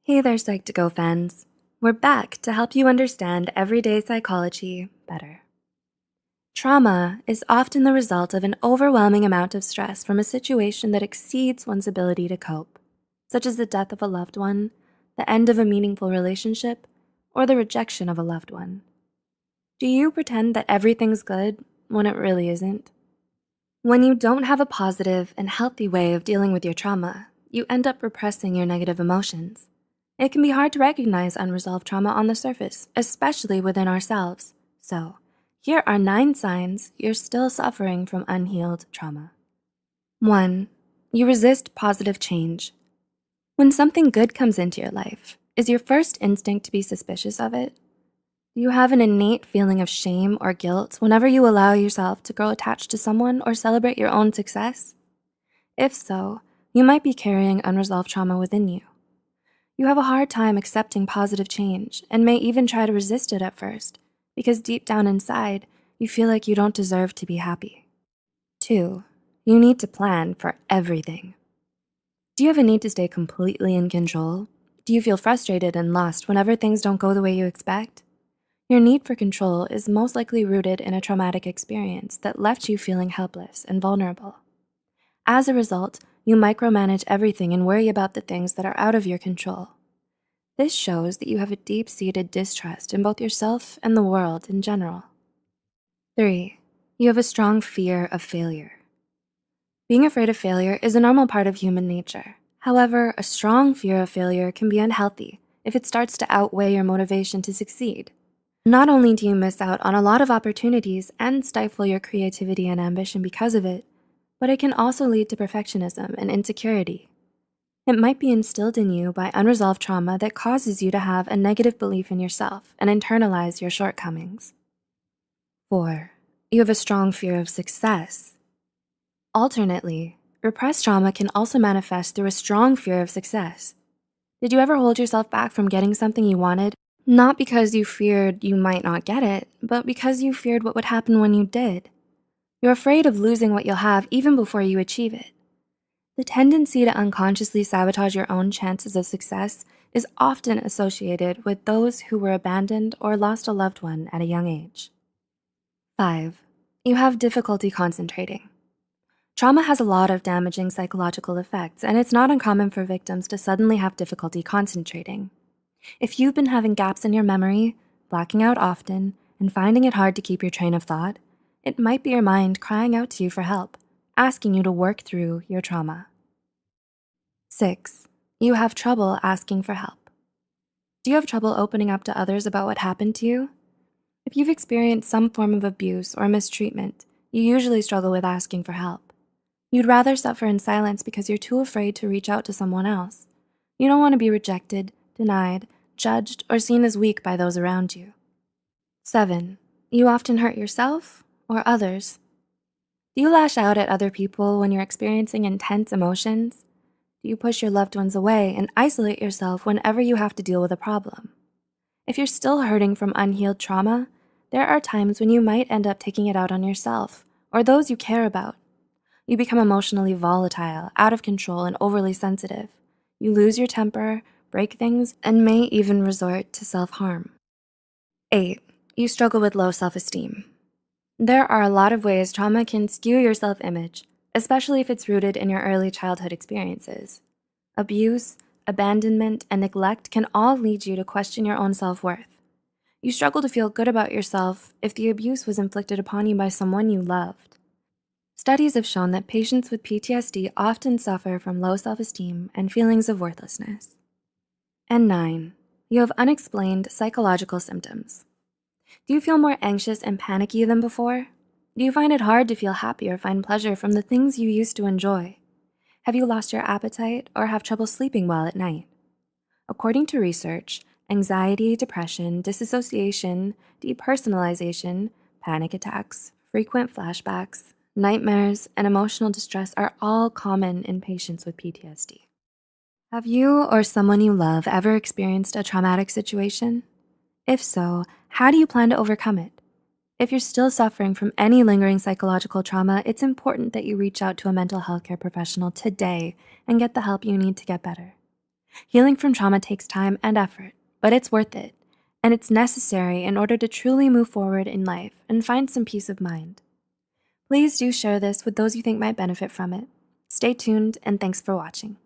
Hey there, Psych2Go fans. We're back to help you understand everyday psychology better. Trauma is often the result of an overwhelming amount of stress from a situation that exceeds one's ability to cope, such as the death of a loved one, the end of a meaningful relationship, or the rejection of a loved one. Do you pretend that everything's good when it really isn't? When you don't have a positive and healthy way of dealing with your trauma, you end up repressing your negative emotions. It can be hard to recognize unresolved trauma on the surface, especially within ourselves. So, here are 9 signs you're still suffering from unhealed trauma. 1. You resist positive change. When something good comes into your life, is your first instinct to be suspicious of it? Do you have an innate feeling of shame or guilt whenever you allow yourself to grow attached to someone or celebrate your own success? If so, you might be carrying unresolved trauma within you. You have a hard time accepting positive change and may even try to resist it at first because deep down inside, you feel like you don't deserve to be happy. 2. You need to plan for everything. Do you have a need to stay completely in control? Do you feel frustrated and lost whenever things don't go the way you expect? Your need for control is most likely rooted in a traumatic experience that left you feeling helpless and vulnerable. As a result, you micromanage everything and worry about the things that are out of your control. This shows that you have a deep-seated distrust in both yourself and the world in general. 3. You have a strong fear of failure. Being afraid of failure is a normal part of human nature. However, a strong fear of failure can be unhealthy if it starts to outweigh your motivation to succeed. Not only do you miss out on a lot of opportunities and stifle your creativity and ambition because of it, but it can also lead to perfectionism and insecurity. It might be instilled in you by unresolved trauma that causes you to have a negative belief in yourself and internalize your shortcomings. 4. You have a strong fear of success. Alternately, repressed trauma can also manifest through a strong fear of success. Did you ever hold yourself back from getting something you wanted? Not because you feared you might not get it, but because you feared what would happen when you did. You're afraid of losing what you'll have even before you achieve it. The tendency to unconsciously sabotage your own chances of success is often associated with those who were abandoned or lost a loved one at a young age. 5. You have difficulty concentrating. Trauma has a lot of damaging psychological effects, and it's not uncommon for victims to suddenly have difficulty concentrating. If you've been having gaps in your memory, blacking out often, and finding it hard to keep your train of thought, it might be your mind crying out to you for help, asking you to work through your trauma. 6. You have trouble asking for help. Do you have trouble opening up to others about what happened to you? If you've experienced some form of abuse or mistreatment, you usually struggle with asking for help. You'd rather suffer in silence because you're too afraid to reach out to someone else. You don't want to be rejected, denied, judged, or seen as weak by those around you. 7. You often hurt yourself or others. Do you lash out at other people when you're experiencing intense emotions? Do you push your loved ones away and isolate yourself whenever you have to deal with a problem? If you're still hurting from unhealed trauma, there are times when you might end up taking it out on yourself or those you care about. You become emotionally volatile, out of control, and overly sensitive. You lose your temper, break things, and may even resort to self-harm. 8. You struggle with low self-esteem. There are a lot of ways trauma can skew your self-image, especially if it's rooted in your early childhood experiences. Abuse, abandonment, and neglect can all lead you to question your own self-worth. You struggle to feel good about yourself if the abuse was inflicted upon you by someone you loved. Studies have shown that patients with PTSD often suffer from low self-esteem and feelings of worthlessness. And 9, you have unexplained psychological symptoms. Do you feel more anxious and panicky than before? Do you find it hard to feel happy or find pleasure from the things you used to enjoy? Have you lost your appetite or have trouble sleeping well at night? According to research, anxiety, depression, disassociation, depersonalization, panic attacks, frequent flashbacks, nightmares, and emotional distress are all common in patients with PTSD. Have you or someone you love ever experienced a traumatic situation? If so, how do you plan to overcome it? If you're still suffering from any lingering psychological trauma, it's important that you reach out to a mental health care professional today and get the help you need to get better. Healing from trauma takes time and effort, but it's worth it, and it's necessary in order to truly move forward in life and find some peace of mind. Please do share this with those you think might benefit from it. Stay tuned, and thanks for watching.